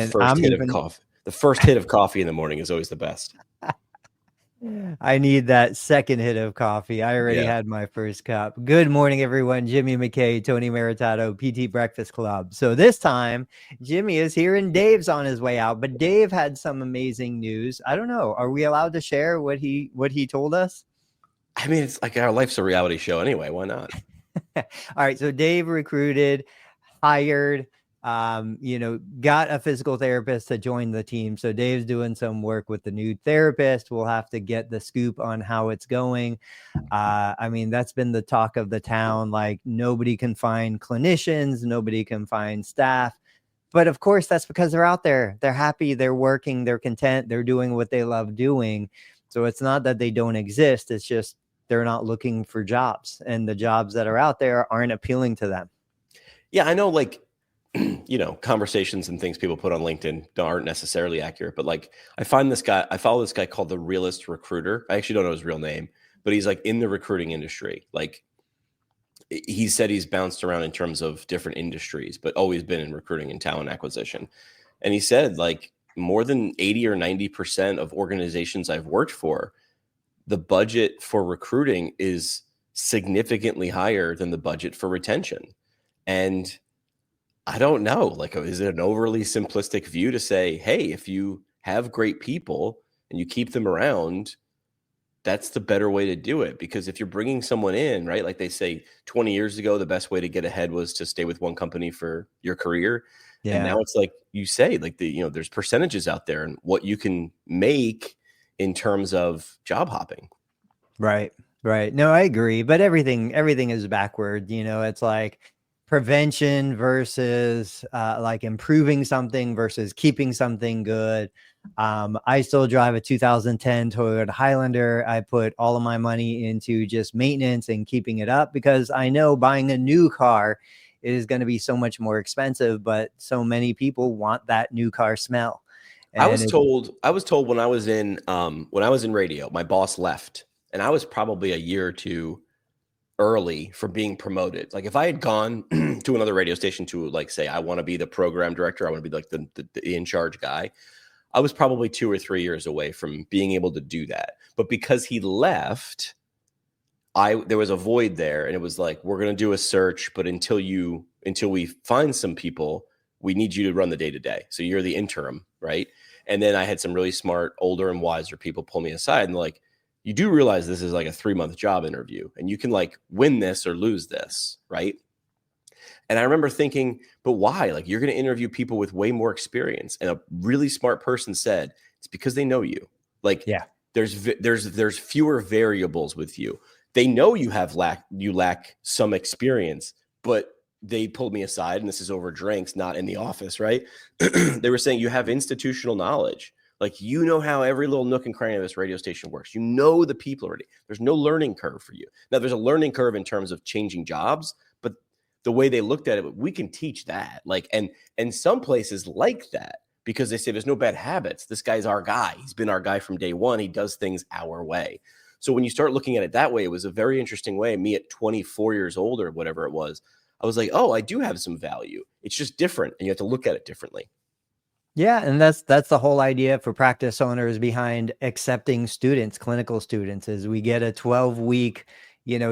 And first hit of coffee. The first hit of coffee in the morning is always the best. I need that second hit of coffee. I already had my first cup. Good morning, everyone. Jimmy McKay, Tony Maritato, PT Breakfast Club. So this time, Jimmy is here and Dave's on his way out. But Dave had some amazing news. I don't know. Are we allowed to share what he told us? I mean, it's like our life's a reality show anyway. Why not? All right. So Dave recruited, hired, got a physical therapist to join the team. So Dave's doing some work with the new therapist. We'll have to get the scoop on how it's going. I mean, that's been the talk of the town. Like, nobody can find clinicians, nobody can find staff. But of course, that's because they're out there. They're happy, they're working, they're content, they're doing what they love doing. So it's not that they don't exist. It's just they're not looking for jobs, and the jobs that are out there aren't appealing to them. Yeah, I know, like, conversations and things people put on LinkedIn aren't necessarily accurate, but like I follow this guy called the Realist Recruiter. I actually don't know his real name, but he's like in the recruiting industry. Like, he said he's bounced around in terms of different industries, but always been in recruiting and talent acquisition. And he said, like, more than 80 or 90% of organizations I've worked for, the budget for recruiting is significantly higher than the budget for retention. And I don't know, like, is it an overly simplistic view to say, hey, if you have great people and you keep them around, that's the better way to do it? Because if you're bringing someone in, right, like they say 20 years ago, the best way to get ahead was to stay with one company for your career. Yeah. And now it's like you say, like, there's percentages out there and what you can make in terms of job hopping. Right. No, I agree. But everything is backward. It's like prevention versus like improving something versus keeping something good. I still drive a 2010 Toyota Highlander. I put all of my money into just maintenance and keeping it up because I know buying a new car is going to be so much more expensive, but so many people want that new car smell. And I was told when I was in radio, my boss left, and I was probably a year or two early for being promoted. Like, if I had gone to another radio station to, like, say I want to be the program director, I want to be like the in charge guy, I was probably 2 or 3 years away from being able to do that. But because he left, there was a void there, and it was like, we're going to do a search, but until we find some people, we need you to run the day-to-day. So you're the interim, right? And then I had some really smart, older and wiser people pull me aside and like, you do realize this is like a 3-month job interview and you can like win this or lose this, right? And I remember thinking, but why? Like, you're going to interview people with way more experience. And a really smart person said, it's because they know you. Like, yeah, there's fewer variables with you. They know you lack some experience, but they pulled me aside, and this is over drinks, not in the office, right? They were saying you have institutional knowledge. Like, you know how every little nook and cranny of this radio station works. You know the people already. There's no learning curve for you. Now, there's a learning curve in terms of changing jobs, but the way they looked at it, we can teach that. Like, and some places like that because they say there's no bad habits. This guy's our guy. He's been our guy from day one. He does things our way. So when you start looking at it that way, it was a very interesting way. Me at 24 years old or whatever it was, I was like, oh, I do have some value. It's just different, and you have to look at it differently. Yeah, and that's the whole idea for practice owners behind accepting students, clinical students, is we get a 12-week,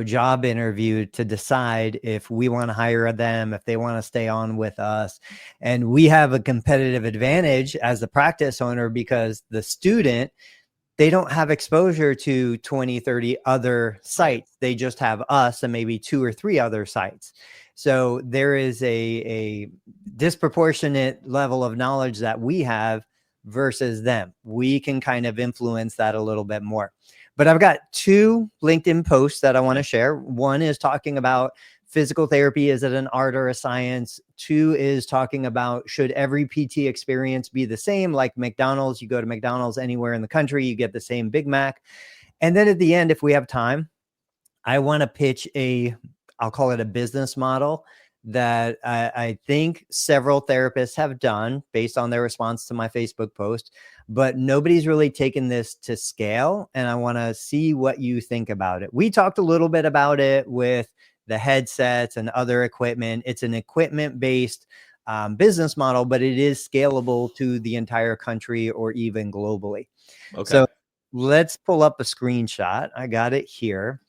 job interview to decide if we want to hire them, if they want to stay on with us. And we have a competitive advantage as the practice owner because the student, they don't have exposure to 20, 30 other sites. They just have us and maybe 2 or 3 other sites. So there is a disproportionate level of knowledge that we have versus them. We can kind of influence that a little bit more. But I've got 2 LinkedIn posts that I want to share. One is talking about physical therapy. Is it an art or a science? 2 is talking about, should every PT experience be the same? Like McDonald's, you go to McDonald's anywhere in the country, you get the same Big Mac. And then at the end, if we have time, I want to pitch I'll call it a business model that I think several therapists have done based on their response to my Facebook post, but nobody's really taken this to scale. And I want to see what you think about it. We talked a little bit about it with the headsets and other equipment. It's an equipment-based business model, but it is scalable to the entire country or even globally. Okay. So let's pull up a screenshot. I got it here.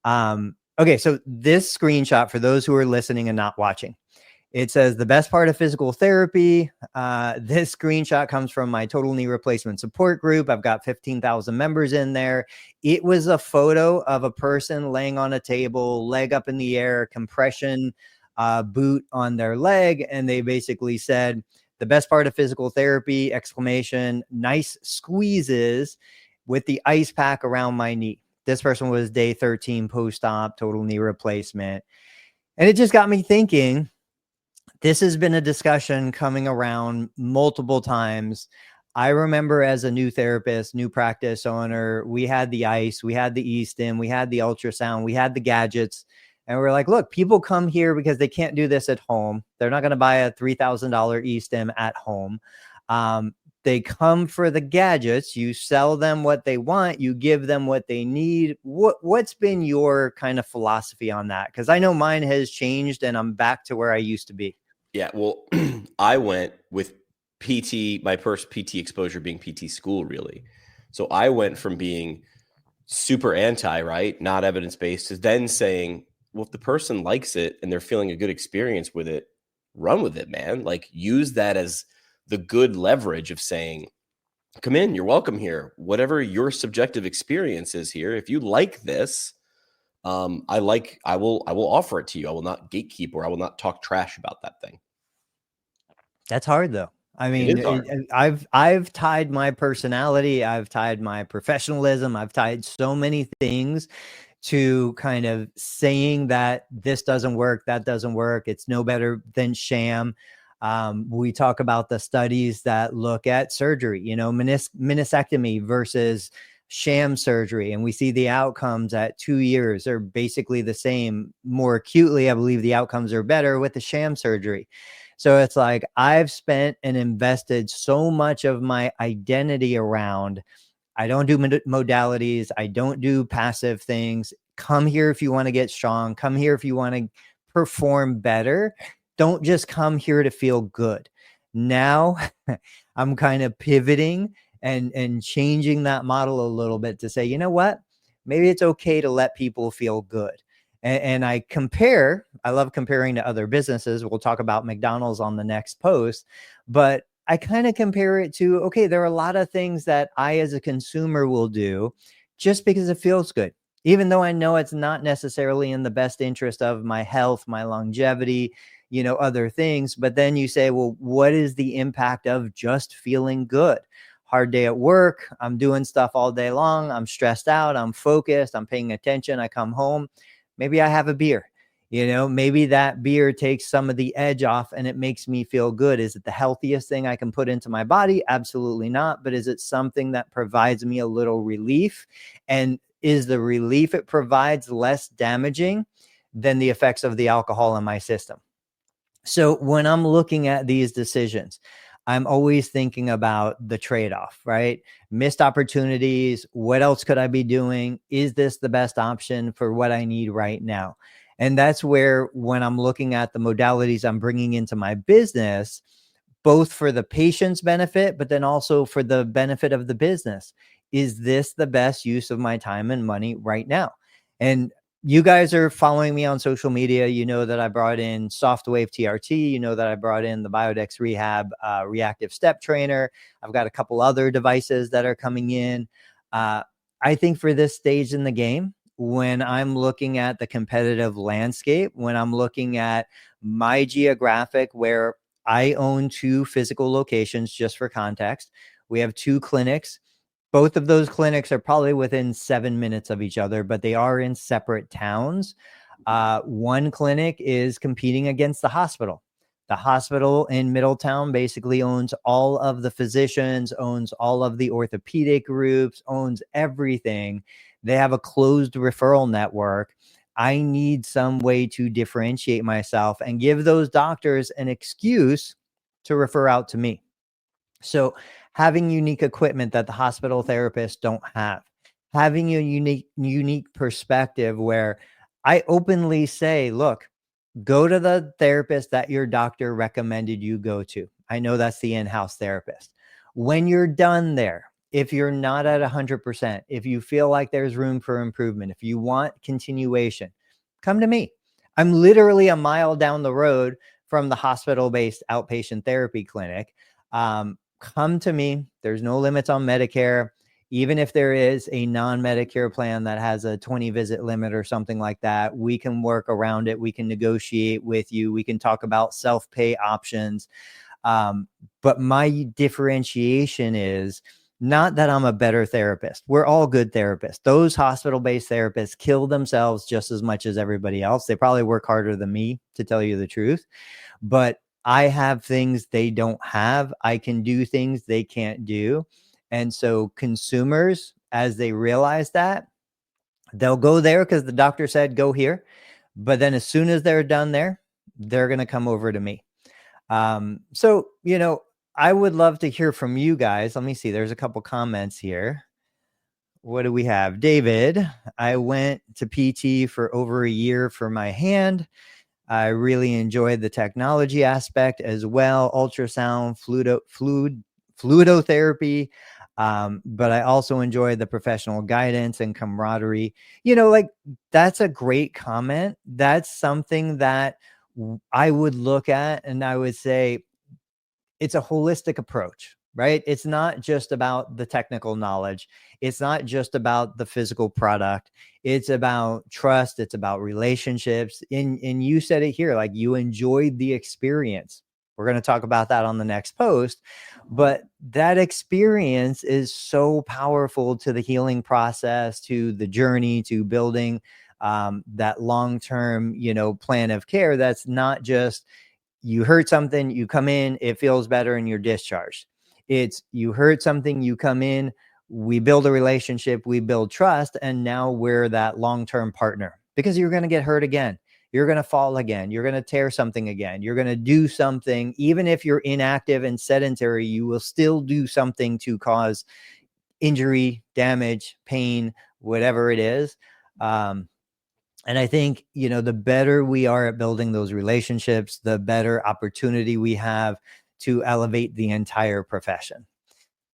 Okay, so this screenshot, for those who are listening and not watching, it says the best part of physical therapy. This screenshot comes from my total knee replacement support group. I've got 15,000 members in there. It was a photo of a person laying on a table, leg up in the air, compression boot on their leg. And they basically said, the best part of physical therapy, exclamation, nice squeezes with the ice pack around my knee. This person was day 13 post-op, total knee replacement. And it just got me thinking, this has been a discussion coming around multiple times. I remember as a new therapist, new practice owner, we had the ice, we had the e-stim, we had the ultrasound, we had the gadgets. And we're like, look, people come here because they can't do this at home. They're not going to buy a $3,000 e-stim at home. They come for the gadgets. You sell them what they want. You give them what they need. What's been your kind of philosophy on that? Because I know mine has changed and I'm back to where I used to be. Yeah, well, I went with PT, my first PT exposure being PT school, really. So I went from being super anti, right, not evidence-based, to then saying, well, if the person likes it and they're feeling a good experience with it, run with it, man. Like, use that as the good leverage of saying, come in, you're welcome here. Whatever your subjective experience is here, if you like this, I will offer it to you. I will not gatekeep, or I will not talk trash about that thing. That's hard though. I mean, I've tied my personality, I've tied my professionalism, I've tied so many things to kind of saying that this doesn't work, that doesn't work, it's no better than sham. We talk about the studies that look at surgery, you know, meniscectomy versus sham surgery. And we see the outcomes at 2 years are basically the same. More acutely, I believe the outcomes are better with the sham surgery. So it's like, I've spent and invested so much of my identity around, I don't do modalities. I don't do passive things. Come here if you want to get strong. Come here if you want to perform better. Don't just come here to feel good. Now I'm kind of pivoting and changing that model a little bit to say, you know what? Maybe it's okay to let people feel good. And I love comparing to other businesses. We'll talk about McDonald's on the next post, but I kind of compare it to, okay, there are a lot of things that I as a consumer will do just because it feels good, even though I know it's not necessarily in the best interest of my health, my longevity, you know, other things. But then you say, well, what is the impact of just feeling good? Hard day at work. I'm doing stuff all day long. I'm stressed out. I'm focused. I'm paying attention. I come home. Maybe I have a beer. You know, maybe that beer takes some of the edge off and it makes me feel good. Is it the healthiest thing I can put into my body? Absolutely not. But is it something that provides me a little relief? And is the relief it provides less damaging than the effects of the alcohol in my system? So when I'm looking at these decisions, I'm always thinking about the trade-off, right? Missed opportunities. What else could I be doing? Is this the best option for what I need right now? And that's where, when I'm looking at the modalities I'm bringing into my business, both for the patient's benefit, but then also for the benefit of the business, is this the best use of my time and money right now? And you guys are following me on social media. You know that I brought in SoftWave TRT. You know that I brought in the Biodex Rehab reactive step trainer. I've got a couple other devices that are coming in. I think for this stage in the game, when I'm looking at the competitive landscape, when I'm looking at my geographic, where I own 2 physical locations, just for context, we have 2 clinics. Both of those clinics are probably within 7 minutes of each other, but they are in separate towns. One clinic is competing against the hospital. The hospital in Middletown basically owns all of the physicians, owns all of the orthopedic groups, owns everything. They have a closed referral network. I need some way to differentiate myself and give those doctors an excuse to refer out to me. So having unique equipment that the hospital therapists don't have, having a unique perspective where I openly say, look, Go to the therapist that your doctor recommended you go to. I know that's the in-house therapist. When you're done there, if you're not at 100%, if you feel like there's room for improvement, if you want continuation, come to me. I'm literally a mile down the road from the hospital-based outpatient therapy clinic. Come to me. There's no limits on Medicare. Even if there is a non-Medicare plan that has a 20 visit limit or something like that, we can work around it. We can negotiate with you. We can talk about self-pay options. But my differentiation is not that I'm a better therapist. We're all good therapists. Those hospital-based therapists kill themselves just as much as everybody else. They probably work harder than me, to tell you the truth. But I have things they don't have. I can do things they can't do. And so consumers, as they realize that, they'll go there because the doctor said go here. But then as soon as they're done there, they're going to come over to me. So, I would love to hear from you guys. Let me see. There's a couple comments here. What do we have? David, I went to PT for over a year for my hand. I really enjoyed the technology aspect as well. Ultrasound, fluidotherapy. But I also enjoy the professional guidance and camaraderie. That's a great comment. That's something that I would look at and I would say it's a holistic approach, right? It's not just about the technical knowledge. It's not just about the physical product. It's about trust. It's about relationships. And you said it here, like you enjoyed the experience. We're going to talk about that on the next post. But that experience is so powerful to the healing process, to the journey, to building that long-term, plan of care. That's not just you hurt something, you come in, it feels better, and you're discharged. It's you hurt something, you come in, we build a relationship, we build trust, and now we're that long-term partner because you're going to get hurt again. You're going to fall again. You're going to tear something again. You're going to do something. Even if you're inactive and sedentary, you will still do something to cause injury, damage, pain, whatever it is. And I think, the better we are at building those relationships, the better opportunity we have to elevate the entire profession.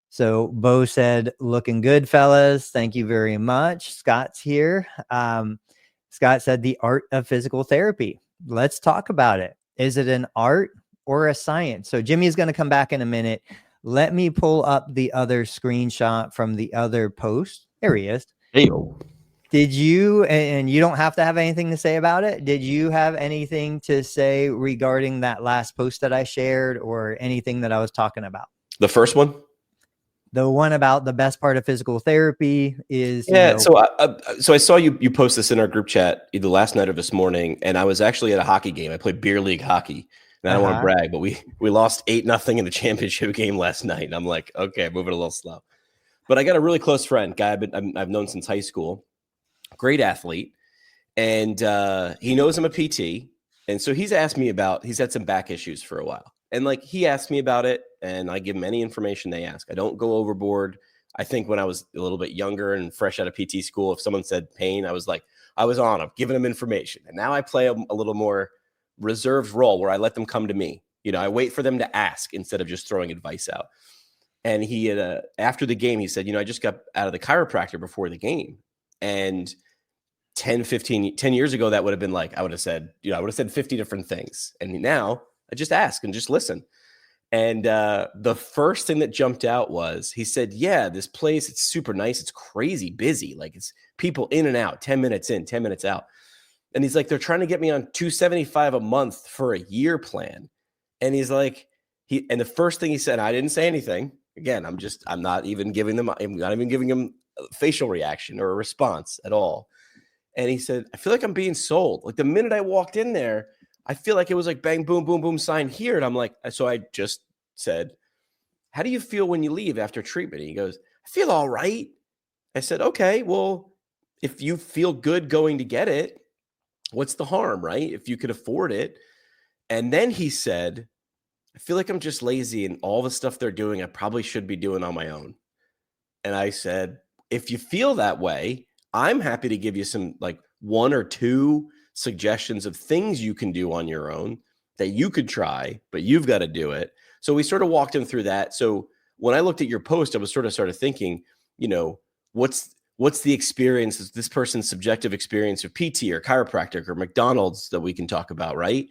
So Bo said, looking good, fellas. Thank you very much. Scott's here. Scott said, the art of physical therapy. Let's talk about it. Is it an art or a science? So Jimmy's going to come back in a minute. Let me pull up the other screenshot from the other post. There he is. Hey, did you, and you don't have to have anything to say about it, did you have anything to say regarding that last post that I shared or anything that I was talking about? The first one? The one about the best part of physical therapy is, So I saw you post this in our group chat either last night or this morning, and I was actually at a hockey game. I played beer league hockey, and I don't want to brag, but we lost 8-0 in the championship game last night, and I'm like, okay, moving a little slow. But I got a really close friend, guy I've known since high school, great athlete, and he knows I'm a PT, and so he's had some back issues for a while, and like he asked me about it, and I give them any information they ask. I don't go overboard. I think when I was a little bit younger and fresh out of PT school, if someone said pain, I was on. I'm giving them information, and now I play a little more reserved role where I let them come to me. I wait for them to ask instead of just throwing advice out. And he had after the game, he said, I just got out of the chiropractor before the game. And 10 years ago, that would have been like, I would have said 50 different things. And now I just ask and just listen. And the first thing that jumped out was he said, yeah, this place, it's super nice. It's crazy busy. Like it's people in and out, 10 minutes in, 10 minutes out. And he's like, they're trying to get me on $275 a month for a year plan. And he's like, and the first thing he said, I didn't say anything. Again, I'm not even giving him a facial reaction or a response at all. And he said, I feel like I'm being sold. Like the minute I walked in there, I feel like it was like bang, boom, boom, boom, sign here. And I'm like, so I just said, how do you feel when you leave after treatment? And he goes, I feel all right. I said, okay, well, if you feel good going to get it, what's the harm, right? If you could afford it. And then he said, I feel like I'm just lazy and all the stuff they're doing, I probably should be doing on my own. And I said, if you feel that way, I'm happy to give you some like 1 or 2 suggestions of things you can do on your own that you could try, but you've got to do it. So we sort of walked him through that. So when I looked at your post, I was started thinking, you know, what's the experience, this person's subjective experience of PT or chiropractic or McDonald's that we can talk about, right?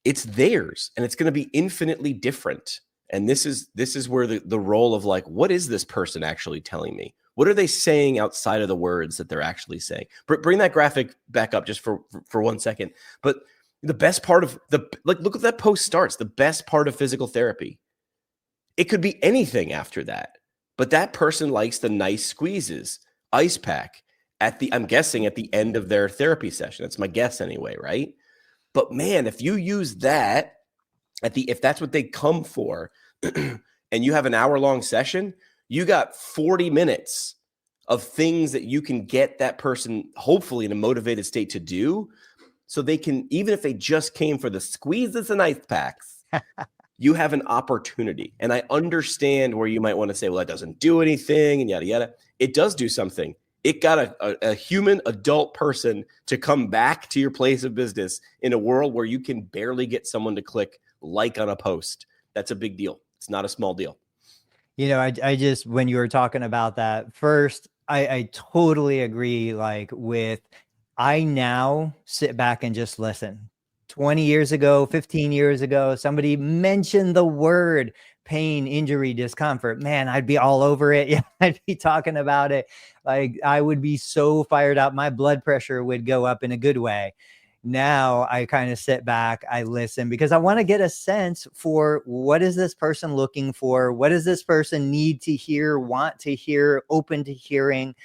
It's theirs, and it's going to be infinitely different. And this is where the role of like, what is this person actually telling me? What are they saying outside of the words that they're actually saying? Bring that graphic back up just for 1 second. But the best part of look at that post starts. The best part of physical therapy. It could be anything after that, but that person likes the nice squeezes, ice pack I'm guessing at the end of their therapy session. That's my guess anyway, right? But man, if you use that if that's what they come for, and you have an hour-long session, you got 40 minutes of things that you can get that person hopefully in a motivated state to do, so they can, even if they just came for the squeezes and ice packs, you have an opportunity. And I understand where you might want to say, well, that doesn't do anything and yada, yada. It does do something. It got a human adult person to come back to your place of business in a world where you can barely get someone to click like on a post. That's a big deal. It's not a small deal. You know, I just, when you were talking about that first, I totally agree. Like I now sit back and just listen. 20 years ago, 15 years ago, somebody mentioned the word pain, injury, discomfort. Man, I'd be all over it. Yeah, I'd be talking about it. Like I would be so fired up. My blood pressure would go up in a good way. Now I kind of sit back, I listen, because I want to get a sense for what is this person looking for? What does this person need to hear, want to hear, open to hearing?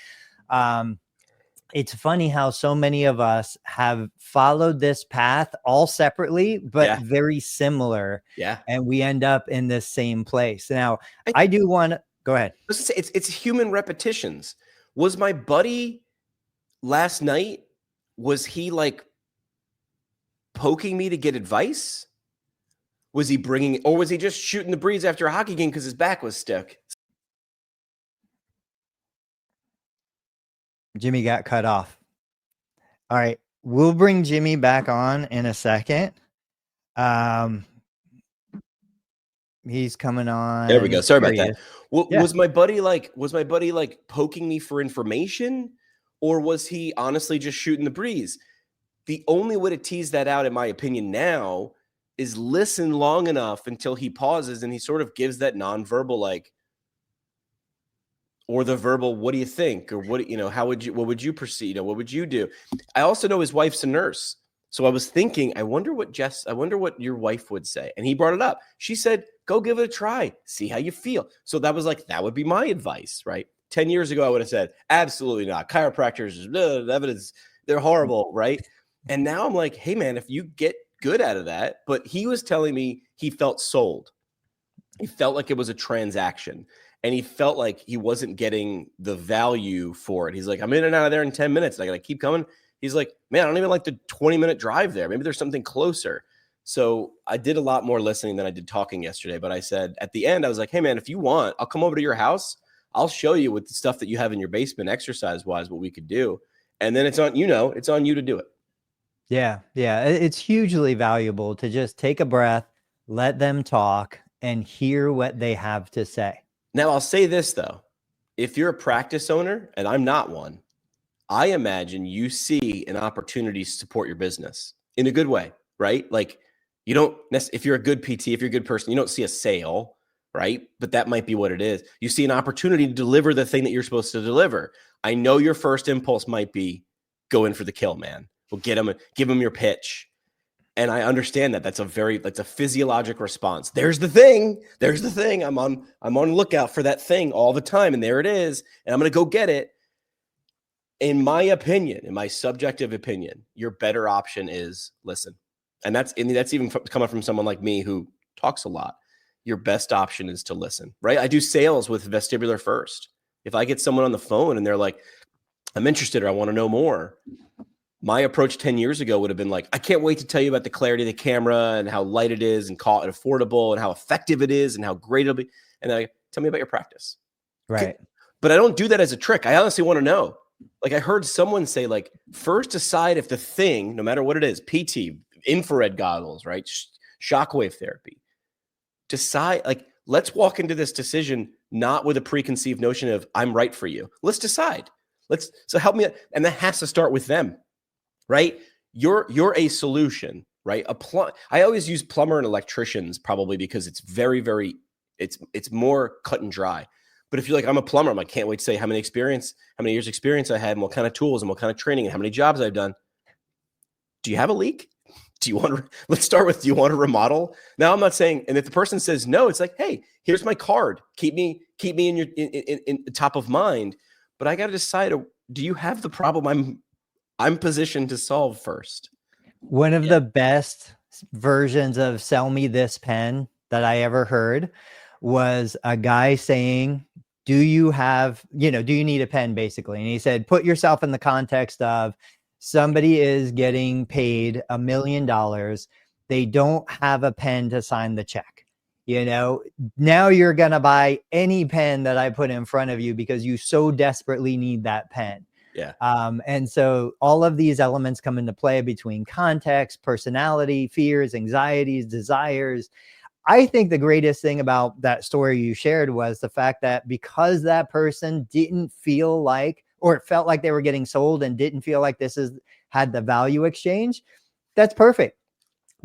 It's funny how so many of us have followed this path all separately, but very similar. Yeah. And we end up in the same place. Now, I do want to go ahead. It's human repetitions. Was my buddy last night, was he like poking me to get advice? Was he or was he just shooting the breeze after a hockey game because his back was stuck? Jimmy got cut off. All right. We'll bring Jimmy back on in a second. He's coming on. There we go. Sorry about that. Was my buddy like poking me for information, or was he honestly just shooting the breeze? The only way to tease that out, in my opinion, now is listen long enough until he pauses and he sort of gives that nonverbal, like, or the verbal, what do you think? Or what would you proceed? Or what would you do? I also know his wife's a nurse. So I was thinking, I wonder what your wife would say. And he brought it up. She said, go give it a try. See how you feel. So that was like, that would be my advice, right? 10 years ago, I would have said, absolutely not. Chiropractors, evidence, they're horrible, right? And now I'm like, hey, man, if you get good out of that. But he was telling me he felt sold. He felt like it was a transaction. And he felt like he wasn't getting the value for it. He's like, I'm in and out of there in 10 minutes. I got to keep coming. He's like, man, I don't even like the 20-minute drive there. Maybe there's something closer. So I did a lot more listening than I did talking yesterday. But I said at the end, I was like, hey, man, if you want, I'll come over to your house. I'll show you with the stuff that you have in your basement, exercise-wise, what we could do. And then it's on you to do it. Yeah. Yeah. It's hugely valuable to just take a breath, let them talk, and hear what they have to say. Now, I'll say this, though. If you're a practice owner, and I'm not one, I imagine you see an opportunity to support your business in a good way, right? Like you don't, if you're a good PT, if you're a good person, you don't see a sale, right? But that might be what it is. You see an opportunity to deliver the thing that you're supposed to deliver. I know your first impulse might be go in for the kill, man. Well, give them your pitch. And I understand that that's a physiologic response. There's the thing. I'm on the lookout for that thing all the time. And there it is. And I'm going to go get it. In my opinion, in my subjective opinion, your better option is listen. And that's even coming from someone like me who talks a lot. Your best option is to listen, right? I do sales with vestibular first. If I get someone on the phone and they're like, I'm interested or I want to know more, my approach 10 years ago would have been like, I can't wait to tell you about the clarity of the camera and how light it is and call it affordable and how effective it is and how great it'll be. And then tell me about your practice. Right. But I don't do that as a trick. I honestly want to know. Like I heard someone say, like, first decide if the thing, no matter what it is, PT, infrared goggles, right? Shockwave therapy. Decide, like, let's walk into this decision not with a preconceived notion of I'm right for you. Let's decide. So help me. And that has to start with them, right? You're a solution, right? I always use plumber and electricians probably because it's very, very, it's more cut and dry. But if you're like, I'm a plumber, I can't wait to say how many years experience I had and what kind of tools and what kind of training and how many jobs I've done. Do you have a leak? Let's start with, do you want to remodel? Now I'm not saying, and if the person says no, it's like, hey, here's my card. Keep me in top of mind. But I got to decide, do you have the problem I'm positioned to solve first? One of the best versions of sell me this pen that I ever heard was a guy saying, do you need a pen, basically? And he said, put yourself in the context of somebody is getting paid $1 million. They don't have a pen to sign the check. Now you're going to buy any pen that I put in front of you because you so desperately need that pen. Yeah. And so all of these elements come into play between context, personality, fears, anxieties, desires. I think the greatest thing about that story you shared was the fact that because that person didn't feel like, or it felt like they were getting sold and didn't feel like had the value exchange, that's perfect.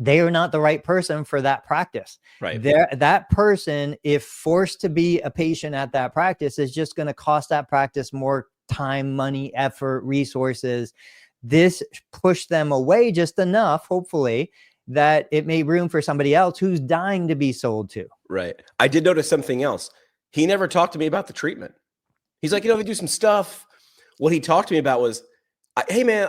They are not the right person for that practice. Right. That person, if forced to be a patient at that practice, is just going to cost that practice more time, money, effort, resources. This pushed them away just enough, hopefully, that it made room for somebody else who's dying to be sold to. Right. I did notice something else. He never talked to me about the treatment. He's like, they do some stuff. What he talked to me about was, hey man,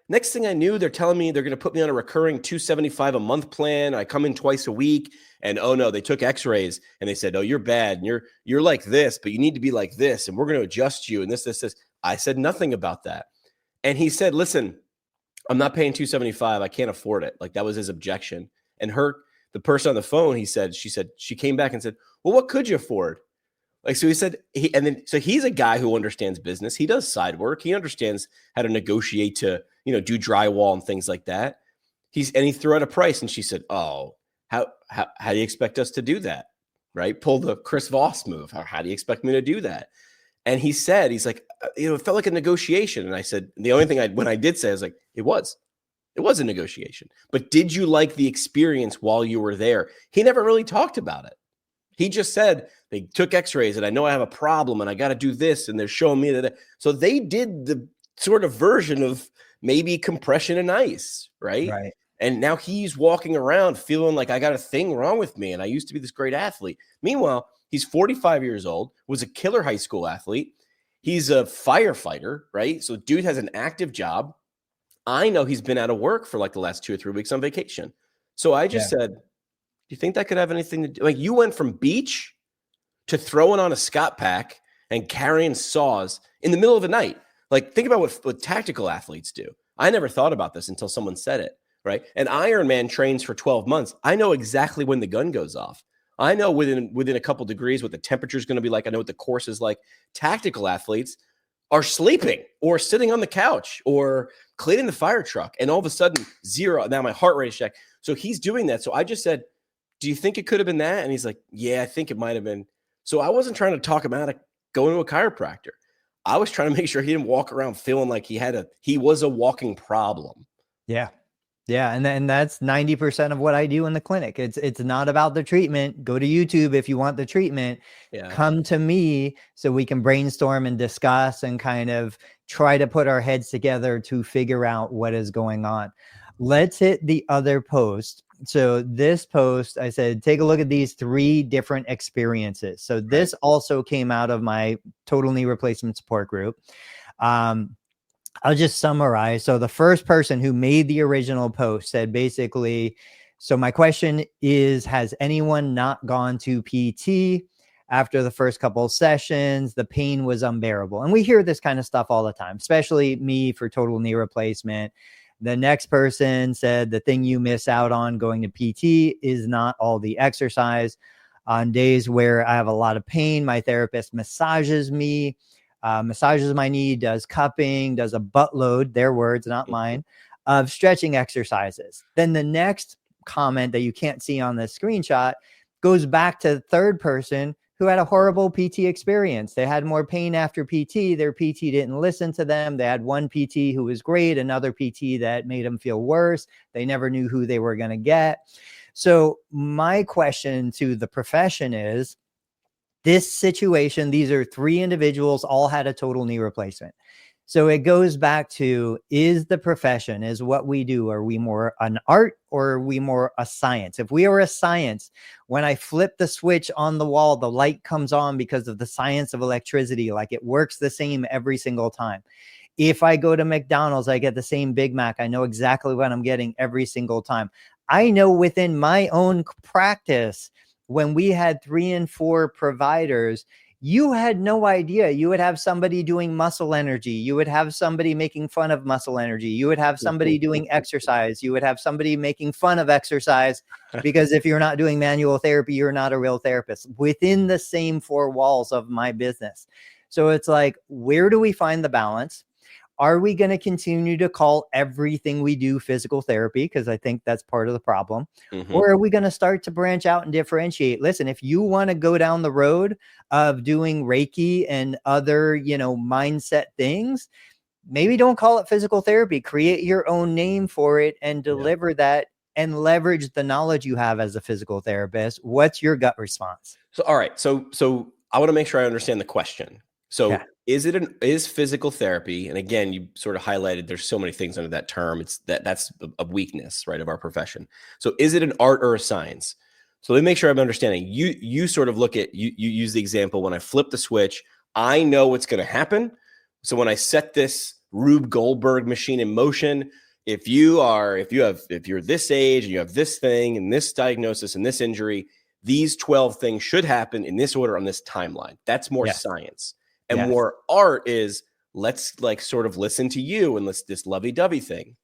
next thing I knew, they're telling me they're going to put me on a recurring $275 a month plan. I come in twice a week, and oh no, they took x-rays and they said, oh, you're bad. And you're like this, but you need to be like this. And we're going to adjust you. And this. I said nothing about that. And he said, listen, I'm not paying $275. I can't afford it. Like, that was his objection. And the person on the phone, she came back and said, well, what could you afford? Like, so he said, so he's a guy who understands business. He does side work. He understands how to negotiate to, do drywall and things like that. He threw out a price, and she said, oh, how do you expect us to do that? Right? Pull the Chris Voss move. How do you expect me to do that? And he's like, it felt like a negotiation. And I said, the only thing when I did say, I was like, it was a negotiation. But did you like the experience while you were there? He never really talked about it. He just said, they took x-rays and I know I have a problem and I got to do this. And they're showing me that. So they did the sort of version of maybe compression and ice. Right. And now he's walking around feeling like I got a thing wrong with me. And I used to be this great athlete. Meanwhile, he's 45 years old, was a killer high school athlete. He's a firefighter, right? So dude has an active job. I know he's been out of work for like the last 2 or 3 weeks on vacation. So I just said, do you think that could have anything to do? Like, you went from beach to throwing on a Scott pack and carrying saws in the middle of the night. Like, think about what tactical athletes do. I never thought about this until someone said it, right? An Ironman trains for 12 months. I know exactly when the gun goes off. I know within a couple degrees what the temperature is going to be like. I know what the course is like. Tactical athletes are sleeping or sitting on the couch or cleaning the fire truck, and all of a sudden, zero. Now my heart rate is checked. So he's doing that. So I just said, do you think it could have been that? And he's like, yeah, I think it might have been. So I wasn't trying to talk him out of going to a chiropractor. I was trying to make sure he didn't walk around feeling like he was a walking problem. Yeah. Yeah. And that's 90% of what I do in the clinic. It's not about the treatment. Go to YouTube if you want the treatment. Come to me so we can brainstorm and discuss and kind of try to put our heads together to figure out what is going on. Let's hit the other post. So this post, I said, take a look at these 3 different experiences. So this also came out of my total knee replacement support group. I'll just summarize. So the first person who made the original post said basically, so my question is, has anyone not gone to PT after the first couple of sessions? The pain was unbearable. And we hear this kind of stuff all the time, especially me for total knee replacement. The next person said, the thing you miss out on going to PT is not all the exercise. On days where I have a lot of pain, my therapist massages me. massages my knee, does cupping, does a buttload, their words, not mine, of stretching exercises. Then the next comment that you can't see on this screenshot goes back to the third person who had a horrible PT experience. They had more pain after PT. Their PT didn't listen to them. They had one PT who was great, another PT that made them feel worse. They never knew who they were going to get. So my question to the profession is, this situation, these are 3 individuals, all had a total knee replacement. So it goes back to, is the profession, is what we do, are we more an art or are we more a science? If we are a science, when I flip the switch on the wall, the light comes on because of the science of electricity, like it works the same every single time. If I go to McDonald's, I get the same Big Mac. I know exactly what I'm getting every single time. I know within my own practice, when we had 3 and 4 providers, you had no idea. You would have somebody doing muscle energy. You would have somebody making fun of muscle energy. You would have somebody doing exercise. You would have somebody making fun of exercise, because if you're not doing manual therapy, you're not a real therapist within the same 4 walls of my business. So it's like, where do we find the balance? Are we going to continue to call everything we do physical therapy? Because I think that's part of the problem. Or are we going to start to branch out and differentiate? Listen, if you want to go down the road of doing Reiki and other, mindset things, maybe don't call it physical therapy. Create your own name for it and deliver that and leverage the knowledge you have as a physical therapist. What's your gut response? So, all right. So I want to make sure I understand the question. So is physical therapy, and again, you sort of highlighted there's so many things under that term. It's that's a weakness, right, of our profession. So is it an art or a science? So let me make sure I'm understanding. You sort of look at, you use the example, when I flip the switch, I know what's going to happen. So when I set this Rube Goldberg machine in motion, if you're this age and you have this thing and this diagnosis and this injury, these 12 things should happen in this order on this timeline. That's more science. And more art is, let's sort of listen to you and let's this lovey-dovey thing.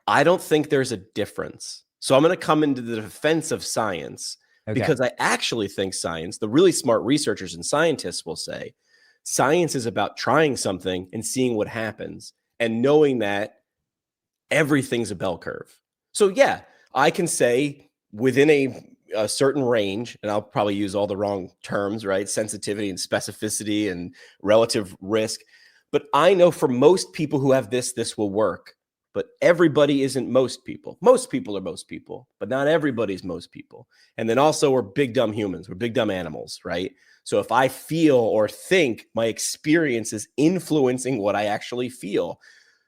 I don't think there's a difference. So I'm going to come into the defense of science, because I actually think science, the really smart researchers and scientists will say, science is about trying something and seeing what happens and knowing that everything's a bell curve. So I can say within a certain range, and I'll probably use all the wrong terms, right? Sensitivity and specificity and relative risk. But I know for most people who have this will work. But everybody isn't most people. Most people are most people, but not everybody's most people. And then also, we're big, dumb humans. We're big, dumb animals, right? So if I feel or think, my experience is influencing what I actually feel.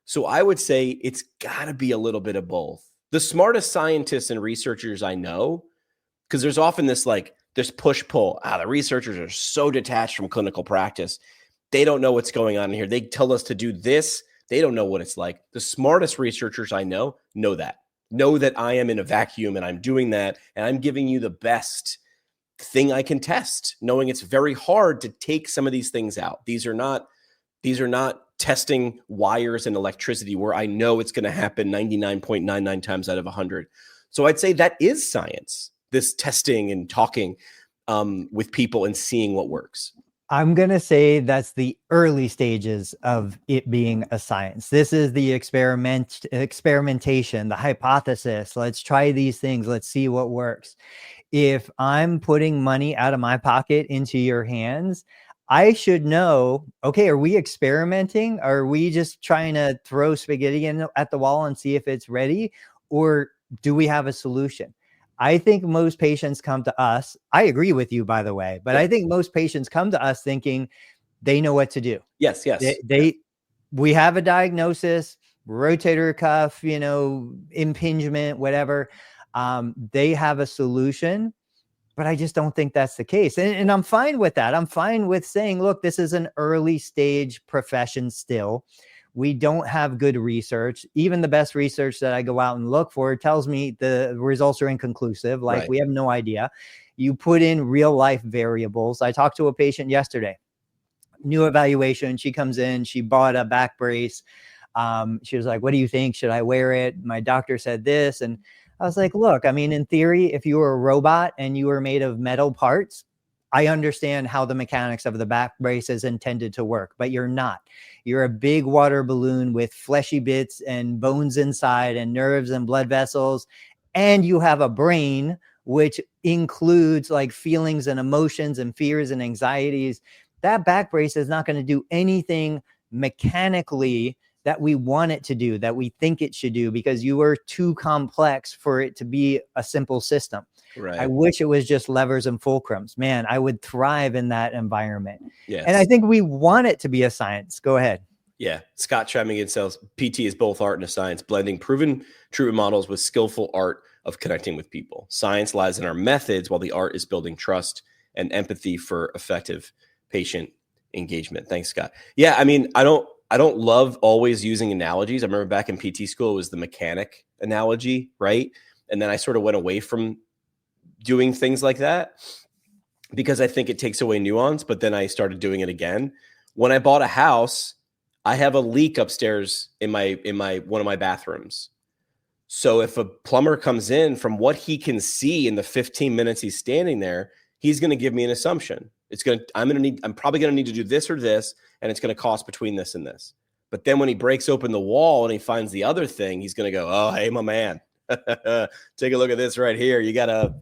So I would say it's got to be a little bit of both. The smartest scientists and researchers I know, because there's often this push-pull. The researchers are so detached from clinical practice. They don't know what's going on in here. They tell us to do this. They don't know what it's like. The smartest researchers I know that I am in a vacuum and I'm doing that. And I'm giving you the best thing I can test, knowing it's very hard to take some of these things out. These are not testing wires and electricity where I know it's going to happen 99.99 times out of 100. So I'd say that is science, this testing and talking with people and seeing what works. I'm going to say that's the early stages of it being a science. This is the experimentation, the hypothesis. Let's try these things. Let's see what works. If I'm putting money out of my pocket into your hands, I should know, okay, are we experimenting? Are we just trying to throw spaghetti at the wall and see if it's ready? Or do we have a solution? I think most patients come to us. I agree with you, by the way, but I think most patients come to us thinking they know what to do. Yes. We have a diagnosis, rotator cuff, impingement, whatever. They have a solution, but I just don't think that's the case. And I'm fine with that. I'm fine with saying, look, this is an early stage profession still. We don't have good research. Even the best research that I go out and look for tells me the results are inconclusive. We have no idea. You put in real life variables. I talked to a patient yesterday, new evaluation. She comes in, she bought a back brace. She was like, what do you think? Should I wear it? My doctor said this. And I was like, look, in theory, if you were a robot and you were made of metal parts, I understand how the mechanics of the back brace is intended to work, but you're not. You're a big water balloon with fleshy bits and bones inside and nerves and blood vessels. And you have a brain, which includes like feelings and emotions and fears and anxieties. That back brace is not going to do anything mechanically that we want it to do, that we think it should do, because you are too complex for it to be a simple system. Right. I wish it was just levers and fulcrums. Man, I would thrive in that environment. Yes. And I think we want it to be a science. Go ahead. Yeah. Scott chiming in says PT is both art and a science, blending proven treatment models with skillful art of connecting with people. Science lies in our methods, while the art is building trust and empathy for effective patient engagement. Thanks, Scott. Yeah. I mean, I don't love always using analogies. I remember back in PT school, it was the mechanic analogy, right? And then I sort of went away from doing things like that because I think it takes away nuance, but then I started doing it again. When I bought a house, I have a leak upstairs in my one of my bathrooms. So if a plumber comes in, from what he can see in the 15 minutes he's standing there, he's going to give me an assumption. I'm probably going to need to do this or this, and it's going to cost between this and this. But then when he breaks open the wall and he finds the other thing, he's going to go, "Oh, hey, my man, take a look at this right here. You got a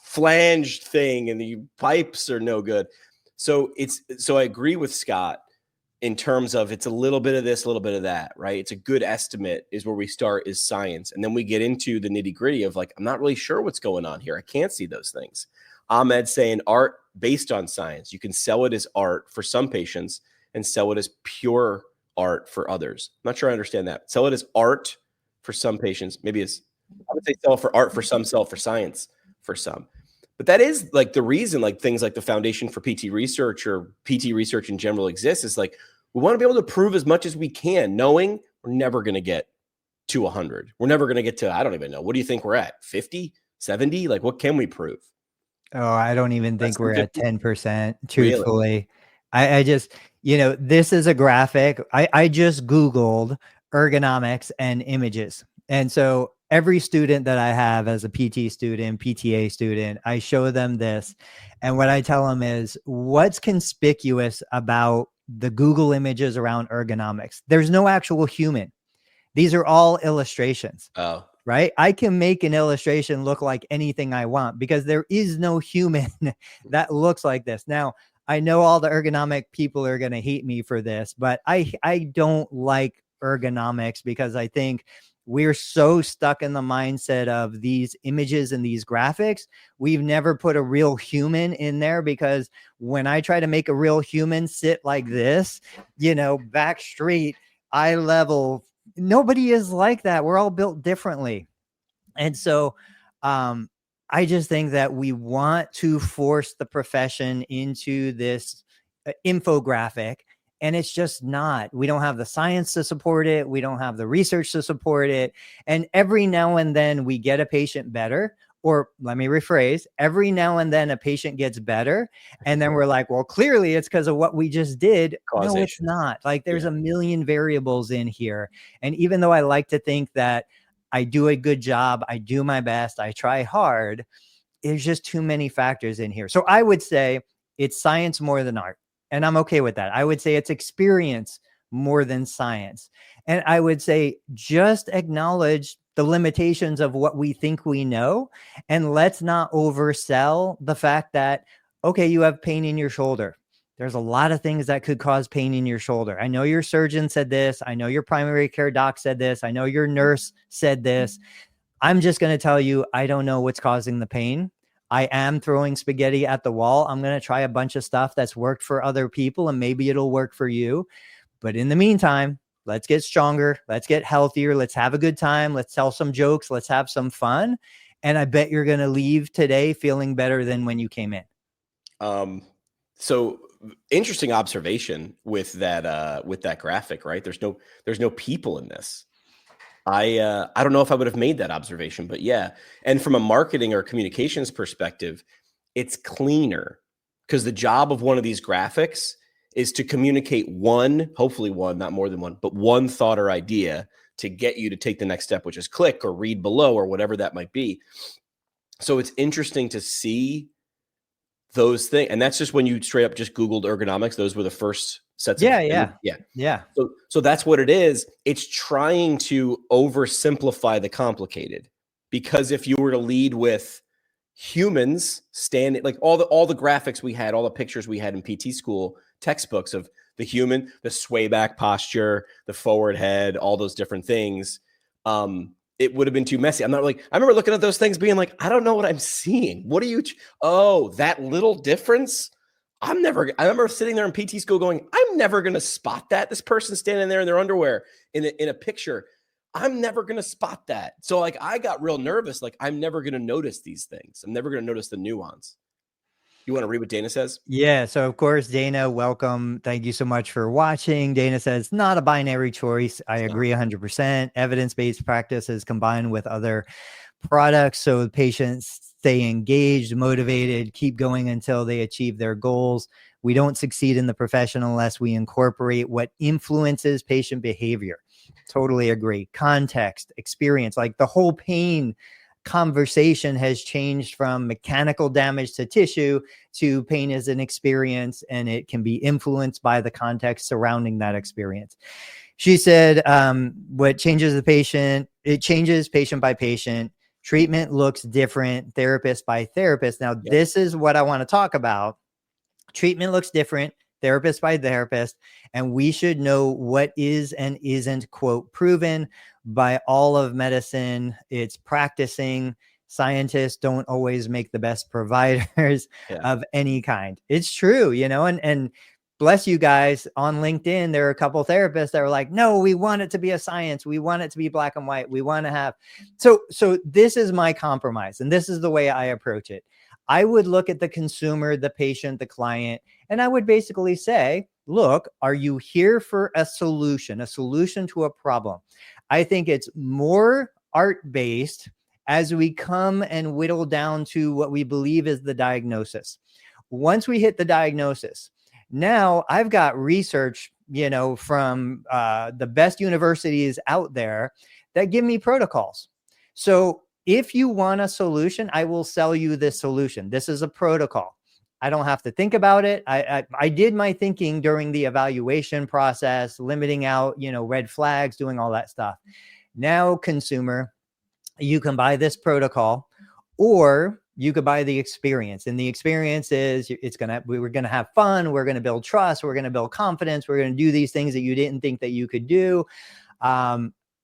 flanged thing and the pipes are no good." So I agree with Scott in terms of it's a little bit of this, a little bit of that, right? It's a good estimate is where we start, is science. And then we get into the nitty gritty of like, I'm not really sure what's going on here. I can't see those things. Ahmed saying art based on science. You can sell it as art for some patients and sell it as pure art for others. I'm not sure I understand that. Sell it as art for some patients. Maybe I would say sell for art for some, sell for science for some. But that is like the reason, like things like the Foundation for PT Research or PT research in general exists, is like, we want to be able to prove as much as we can, knowing we're never going to get to 100. We're never going to get to, I don't even know. What do you think we're at? 50, 70? Like, what can we prove? Oh, I don't even think we're at 10%, truthfully. Really? I just, this is a graphic. I just Googled ergonomics and images. And so every student that I have as a PT student, PTA student, I show them this. And what I tell them is, what's conspicuous about the Google images around ergonomics? There's no actual human. These are all illustrations. Oh, right? I can make an illustration look like anything I want because there is no human that looks like this. Now, I know all the ergonomic people are going to hate me for this, but I don't like ergonomics because I think we're so stuck in the mindset of these images and these graphics. We've never put a real human in there, because when I try to make a real human sit like this, back straight, eye level, nobody is like that. We're all built differently. And so I just think that we want to force the profession into this infographic, and it's just not. We don't have the science to support it. We don't have the research to support it. And every now and then we get a patient better, or let me rephrase, every now and then a patient gets better. And then we're like, well, clearly it's because of what we just did. causation. No, it's not. Like, there's a million variables in here. And even though I like to think that I do a good job, I do my best, I try hard, there's just too many factors in here. So I would say it's science more than art. And I'm okay with that. I would say it's experience more than science. And I would say just acknowledge the limitations of what we think we know. And let's not oversell the fact that, okay, you have pain in your shoulder. There's a lot of things that could cause pain in your shoulder. I know your surgeon said this. I know your primary care doc said this. I know your nurse said this. I'm just going to tell you, I don't know what's causing the pain. I am throwing spaghetti at the wall. I'm going to try a bunch of stuff that's worked for other people, and maybe it'll work for you. But in the meantime, let's get stronger. Let's get healthier. Let's have a good time. Let's tell some jokes. Let's have some fun. And I bet you're going to leave today feeling better than when you came in. So interesting observation with that graphic, right? There's no people in this. I don't know if I would have made that observation, but yeah. And from a marketing or communications perspective, it's cleaner, because the job of one of these graphics is to communicate hopefully one, not more than one, but one thought or idea to get you to take the next step, which is click or read below or whatever that might be. So it's interesting to see those things. And that's just when you straight up just Googled ergonomics. Those were the first sets of Yeah. So that's what it is. It's trying to oversimplify the complicated, because if you were to lead with humans standing, like all the graphics we had, all the pictures we had in PT school textbooks of the human, the sway back posture, the forward head, all those different things, it would have been too messy. I remember looking at those things being like, I don't know what I'm seeing. What are you? Oh, that little difference. I remember sitting there in PT school going, I'm never going to spot that. This person standing there in their underwear in a picture, I'm never going to spot that. So like, I got real nervous. Like, I'm never going to notice these things. I'm never going to notice the nuance. You want to read what Dana says? Yeah. So of course, Dana, welcome. Thank you so much for watching. Dana says, not a binary choice. I agree 100%. Evidence-based practices combined with other products, so patients stay engaged, motivated, keep going until they achieve their goals. We don't succeed in the profession unless we incorporate what influences patient behavior. Totally agree. Context, experience, like the whole pain conversation has changed from mechanical damage to tissue to pain as an experience, and it can be influenced by the context surrounding that experience. She said, what changes the patient, it changes patient by patient. Treatment looks different, therapist by therapist. Now, this is what I want to talk about. Treatment looks different, therapist by therapist, and we should know what is and isn't, quote, proven by all of medicine. It's practicing. Scientists don't always make the best providers of any kind. It's true, and bless you guys on LinkedIn. There are a couple of therapists that are like, no, we want it to be a science. We want it to be black and white. We want to have, so this is my compromise. And this is the way I approach it. I would look at the consumer, the patient, the client, and I would basically say, look, are you here for a solution to a problem? I think it's more art-based as we come and whittle down to what we believe is the diagnosis. Once we hit the diagnosis, now I've got research, from the best universities out there that give me protocols. So if you want a solution, I will sell you this solution. This is a protocol. I don't have to think about it. I did my thinking during the evaluation process, limiting out, red flags, doing all that stuff. Now, consumer, you can buy this protocol, or you could buy the experience. And the experience is we're going to have fun. We're going to build trust. We're going to build confidence. We're going to do these things that you didn't think that you could do.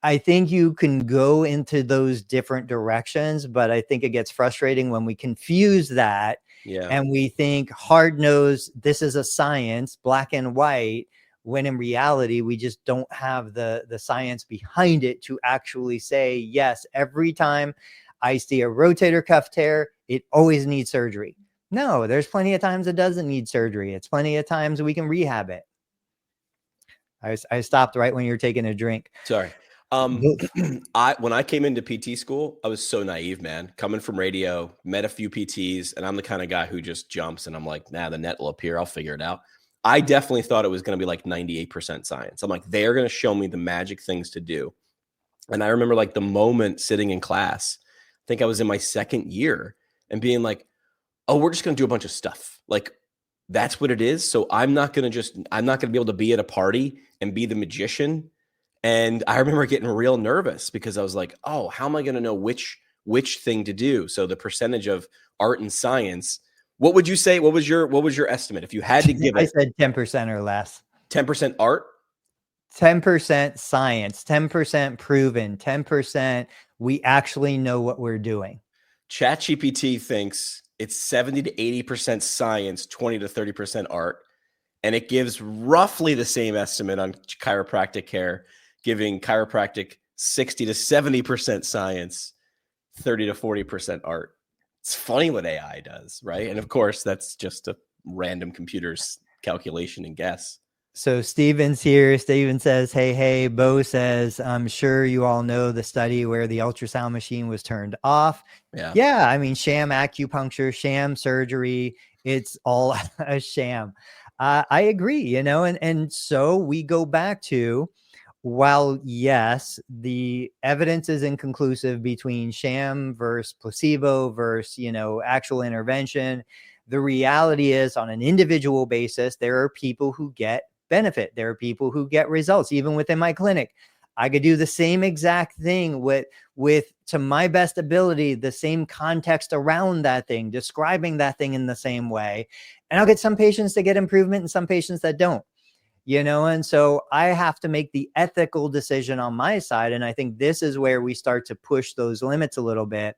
I think you can go into those different directions, but I think it gets frustrating when we confuse that. And we think hard-nosed, this is a science, black and white, when in reality, we just don't have the science behind it to actually say, yes, every time I see a rotator cuff tear, it always needs surgery. No, there's plenty of times it doesn't need surgery. It's plenty of times we can rehab it. I stopped right when you were taking a drink. Sorry. When I came into PT school, I was so naive, man. Coming from radio, met a few PTs, and I'm the kind of guy who just jumps and I'm like, nah, the net will appear. I'll figure it out. I definitely thought it was going to be like 98% science. I'm like, they're going to show me the magic things to do. And I remember like the moment sitting in class, I think I was in my second year, and being like, oh, we're just going to do a bunch of stuff. Like, that's what it is. So I'm not going to be able to be at a party and be the magician. And I remember getting real nervous because I was like, oh, how am I going to know which thing to do? So the percentage of art and science, what would you say? What was your estimate? If you had to give it, I said 10% or less. 10% art, 10% science, 10% proven, 10% we actually know what we're doing. ChatGPT thinks it's 70 to 80% science, 20 to 30% art. And it gives roughly the same estimate on chiropractic care, giving chiropractic 60 to 70% science, 30 to 40% art. It's funny what AI does, right? And of course, that's just a random computer's calculation and guess. So Steven's here. Steven says, hey, Bo says, I'm sure you all know the study where the ultrasound machine was turned off. Yeah. I mean, sham acupuncture, sham surgery, it's all a sham. I agree, and so we go back to, while yes, the evidence is inconclusive between sham versus placebo versus, actual intervention, The reality is, on an individual basis, there are people who get benefit. There are people who get results. Even within my clinic, I could do the same exact thing with to my best ability, the same context around that thing, describing that thing in the same way. And I'll get some patients that get improvement and some patients that don't, and so I have to make the ethical decision on my side. And I think this is where we start to push those limits a little bit.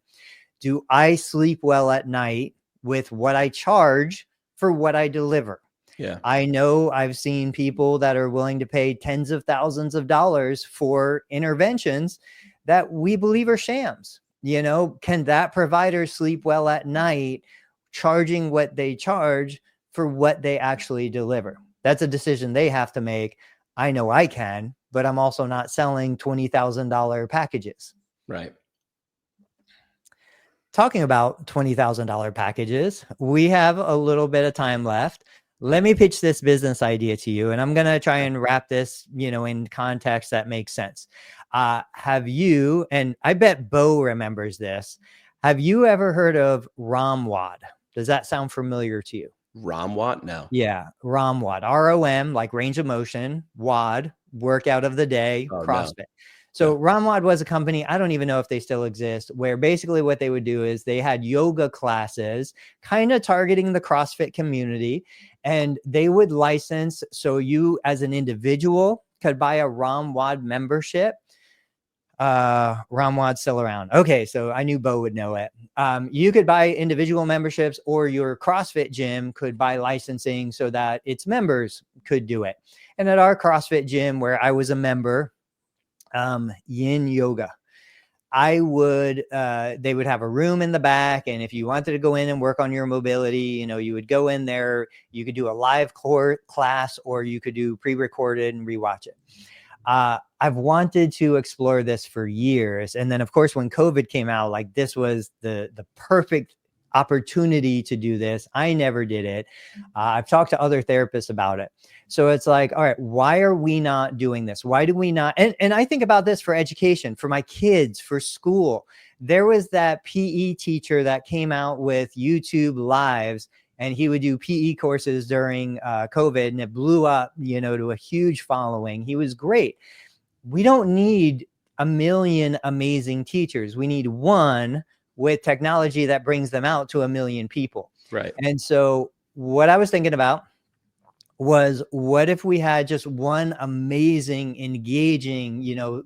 Do I sleep well at night with what I charge for what I deliver? Yeah. I know I've seen people that are willing to pay tens of thousands of dollars for interventions that we believe are shams. Can that provider sleep well at night, charging what they charge for what they actually deliver? That's a decision they have to make. I know I can, but I'm also not selling $20,000 packages. Right. Talking about $20,000 packages, we have a little bit of time left. Let me pitch this business idea to you, and I'm going to try and wrap this, in context that makes sense. Have you, and I bet Bo remembers this, have you ever heard of ROM WOD? Does that sound familiar to you? ROM WOD? No. Yeah, ROM WOD. ROM, like range of motion, WOD, workout of the day, CrossFit. No. So ROM WOD was a company, I don't even know if they still exist, where basically what they would do is they had yoga classes kind of targeting the CrossFit community, and they would license, so you as an individual could buy a ROM WOD membership. ROM WOD's still around. Okay, so I knew Bo would know it. You could buy individual memberships, or your CrossFit gym could buy licensing so that its members could do it. And at our CrossFit gym, where I was a member, Yin Yoga, they would have a room in the back, and if you wanted to go in and work on your mobility, you would go in there. You could do a live core class, or you could do pre-recorded and rewatch it. I've wanted to explore this for years. And then of course, when COVID came out, like this was the perfect opportunity to do this. I never did it. I've talked to other therapists about it. So it's like, all right, why are we not doing this? Why do we not? And I think about this for education, for my kids, for school. There was that PE teacher that came out with YouTube Lives, and he would do PE courses during COVID, and it blew up, to a huge following. He was great. We don't need a million amazing teachers. We need one with technology that brings them out to a million people. Right. And so what I was thinking about was, what if we had just one amazing, engaging,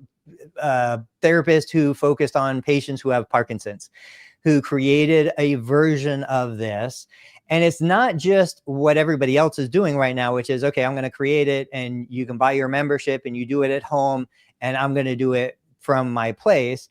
therapist who focused on patients who have Parkinson's, who created a version of this. And it's not just what everybody else is doing right now, which is, okay, I'm going to create it and you can buy your membership and you do it at home, and I'm going to do it from my place.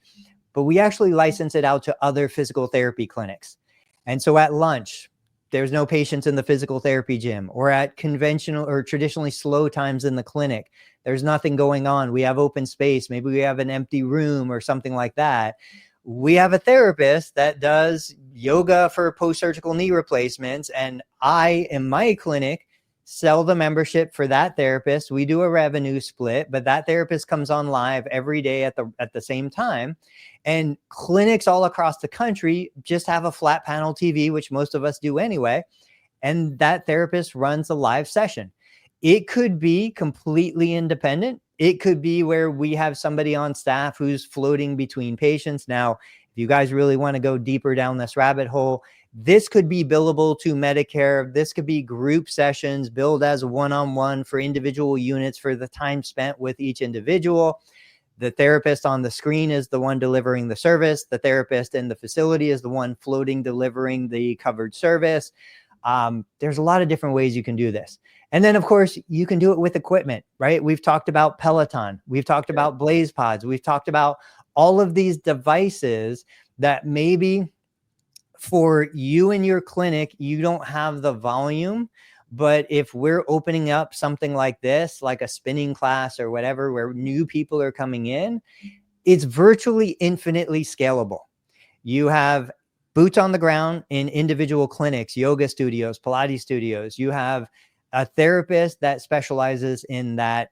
But we actually license it out to other physical therapy clinics. And so at lunch, there's no patients in the physical therapy gym, or at conventional or traditionally slow times in the clinic, there's nothing going on. We have open space. Maybe we have an empty room or something like that. We have a therapist that does yoga for post-surgical knee replacements, and I, in my clinic, sell the membership for that therapist. We do a revenue split, but that therapist comes on live every day at the same time. And clinics all across the country just have a flat panel TV, which most of us do anyway, and that therapist runs a live session. It could be completely independent. It could be where we have somebody on staff who's floating between patients. Now, if you guys really want to go deeper down this rabbit hole, this could be billable to Medicare. This could be group sessions billed as one-on-one for individual units for the time spent with each individual. The therapist on the screen is the one delivering the service. The therapist in the facility is the one floating, delivering the covered service. There's a lot of different ways you can do this. And then, of course, you can do it with equipment, right? We've talked about Peloton. We've talked about Blaze Pods. We've talked about all of these devices that maybe for you and your clinic, you don't have the volume. But if we're opening up something like this, like a spinning class or whatever, where new people are coming in, it's virtually infinitely scalable. You have boots on the ground in individual clinics, yoga studios, Pilates studios. You have a therapist that specializes in that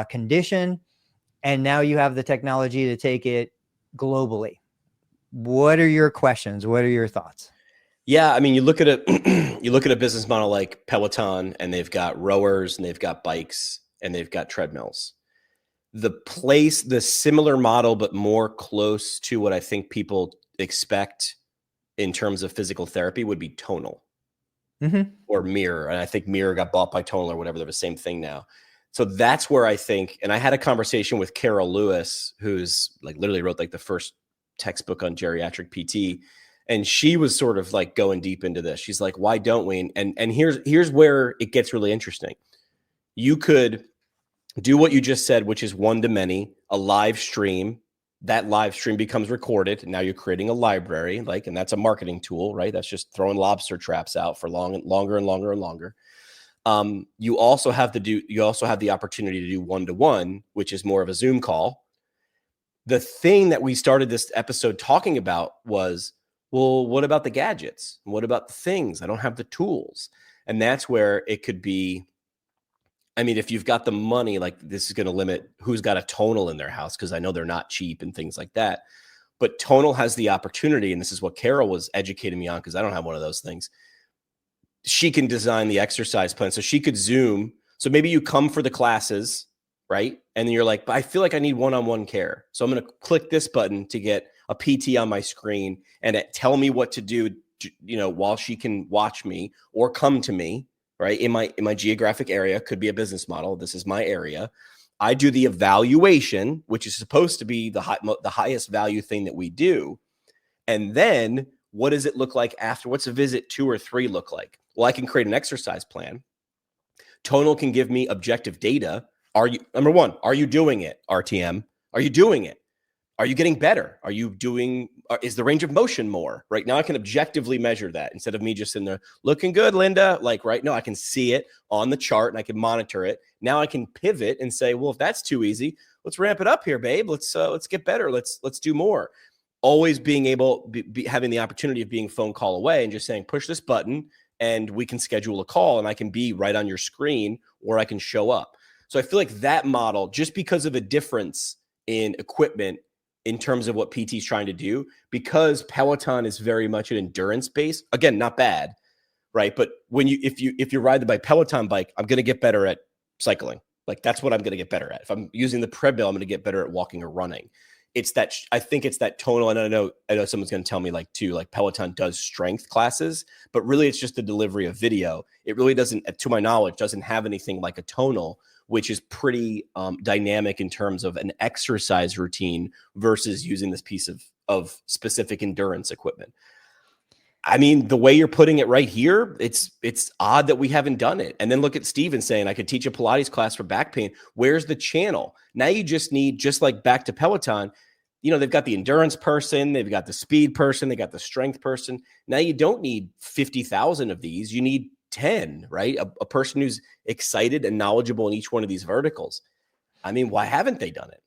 condition. And now you have the technology to take it globally. What are your questions? What are your thoughts? Yeah, I mean, you look at a you look at a business model like Peloton, and they've got rowers, and they've got bikes, and they've got treadmills. The similar model, but more close to what I think people expect in terms of physical therapy, would be Tonal or Mirror. And I think Mirror got bought by Tonal or whatever. They're the same thing now. So that's where I think, and I had a conversation with Carol Lewis, who's like literally wrote like the first textbook on geriatric PT. And she was sort of like going deep into this. She's like, why don't we? And here's where it gets really interesting. You could do what you just said, which is one to many, a live stream. That live stream becomes recorded. Now you're creating a library, and that's a marketing tool, right? That's just throwing lobster traps out for longer and longer and longer. You also have the opportunity to do one-to-one, which is more of a Zoom call. The thing that we started this episode talking about was, well, what about the gadgets? What about the things? I don't have the tools. And that's where it could be. I mean, if you've got the money, like, this is going to limit who's got a Tonal in their house, because I know they're not cheap and things like that. But Tonal has the opportunity, and this is what Carol was educating me on, because I don't have one of those things. She can design the exercise plan. So she could Zoom. So maybe you come for the classes, right? And then you're like, but I feel like I need one-on-one care. So I'm going to click this button to get a PT on my screen and tell me what to do, while she can watch me or come to me. Right. In my geographic area, could be a business model. This is my area. I do the evaluation, which is supposed to be the highest value thing that we do. And then what does it look like after? What's a visit 2 or 3 look like? Well, I can create an exercise plan. Tonal can give me objective data. Number one, are you doing it? RTM, are you doing it? Are you getting better? Is the range of motion more? Right now I can objectively measure that, instead of me just in there looking good, Linda. Like, right now I can see it on the chart and I can monitor it. Now I can pivot and say, well, if that's too easy, let's ramp it up here, babe. Let's get better. Let's do more. Always being able, having the opportunity of being phone call away and just saying, push this button and we can schedule a call, and I can be right on your screen, or I can show up. So I feel like that model, just because of a difference in equipment in terms of what PT is trying to do, because Peloton is very much an endurance base. Again, not bad, right? But if you ride my Peloton bike, I'm going to get better at cycling. Like, that's what I'm going to get better at. If I'm using the treadmill, I'm going to get better at walking or running. I think it's that Tonal. And I know someone's going to tell me like Peloton does strength classes, but really it's just the delivery of video. It really doesn't, to my knowledge, doesn't have anything like a Tonal, which is pretty dynamic in terms of an exercise routine versus using this piece of specific endurance equipment. I mean, the way you're putting it right here, it's odd that we haven't done it. And then look at Steven saying, I could teach a Pilates class for back pain. Where's the channel? Now you just need, just like back to Peloton, they've got the endurance person, they've got the speed person, they got the strength person. Now you don't need 50,000 of these. You need 10, right? A person who's excited and knowledgeable in each one of these verticals. I mean, why haven't they done it?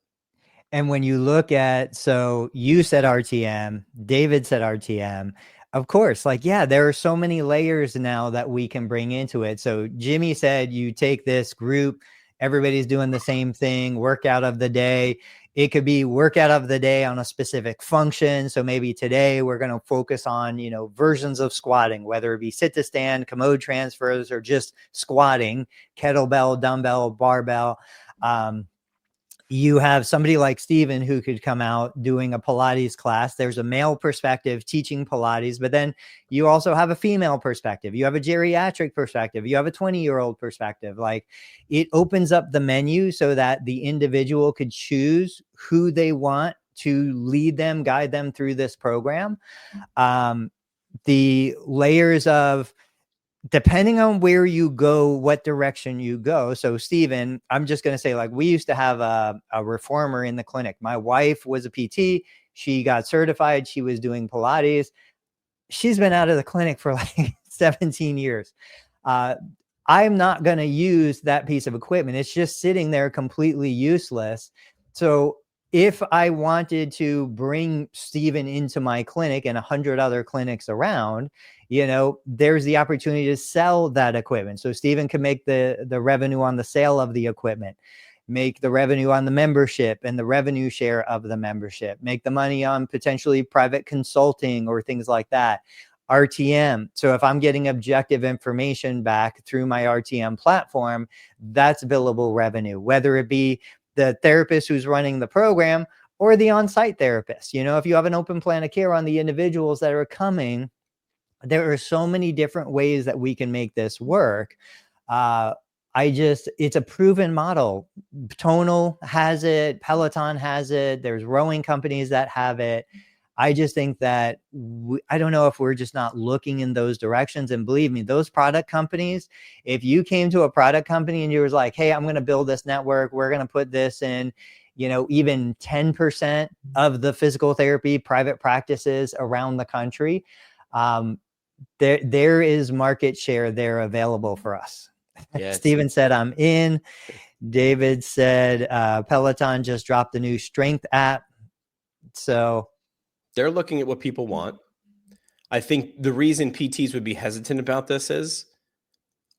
And when you look at, so you said RTM, David said RTM, of course, there are so many layers now that we can bring into it. So Jimmy said, you take this group, everybody's doing the same thing, workout of the day. It could be workout of the day on a specific function. So maybe today we're going to focus on, versions of squatting, whether it be sit to stand, commode transfers, or just squatting, kettlebell, dumbbell, barbell. You have somebody like Steven who could come out doing a Pilates class. There's a male perspective teaching Pilates, but then you also have a female perspective. You have a geriatric perspective. You have a 20-year-old perspective. Like, it opens up the menu so that the individual could choose who they want to lead them, guide them through this program. The layers of, depending on where you go, what direction you go. So Steven, I'm just going to say, we used to have a reformer in the clinic. My wife was a PT. She got certified. She was doing Pilates. She's been out of the clinic for 17 years. I'm not going to use that piece of equipment. It's just sitting there completely useless. So if I wanted to bring Steven into my clinic and 100 other clinics around, there's the opportunity to sell that equipment. So Steven can make the revenue on the sale of the equipment, make the revenue on the membership and the revenue share of the membership, make the money on potentially private consulting or things like that. RTM. So if I'm getting objective information back through my RTM platform, that's billable revenue, whether it be the therapist who's running the program or the on-site therapist. You know, if you have an open plan of care on the individuals that are coming, there are so many different ways that we can make this work. It's a proven model. Tonal has it, Peloton has it, there's rowing companies that have it. I just think that I don't know if we're just not looking in those directions. And believe me, those product companies, if you came to a product company and you was like, hey, I'm going to build this network, we're going to put this in, you know, even 10% of the physical therapy private practices around the country, there is market share there available for us. Yeah, Steven said, I'm in. David said, Peloton just dropped the new strength app. So they're looking at what people want. I think the reason PTs would be hesitant about this is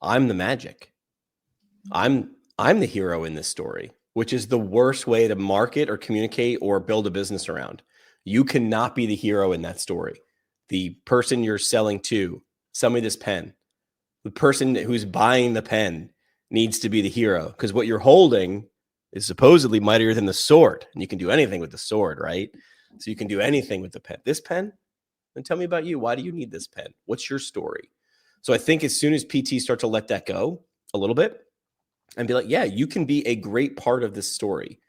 I'm the magic. I'm the hero in this story, which is the worst way to market or communicate or build a business around. You cannot be the hero in that story. The person you're selling to, sell me this pen. The person who's buying the pen needs to be the hero, because what you're holding is supposedly mightier than the sword, and you can do anything with the sword, right? So you can do anything with the pen. This pen? Then tell me about you. Why do you need this pen? What's your story? So I think as soon as PTs start to let that go a little bit and be like, yeah, you can be a great part of this story,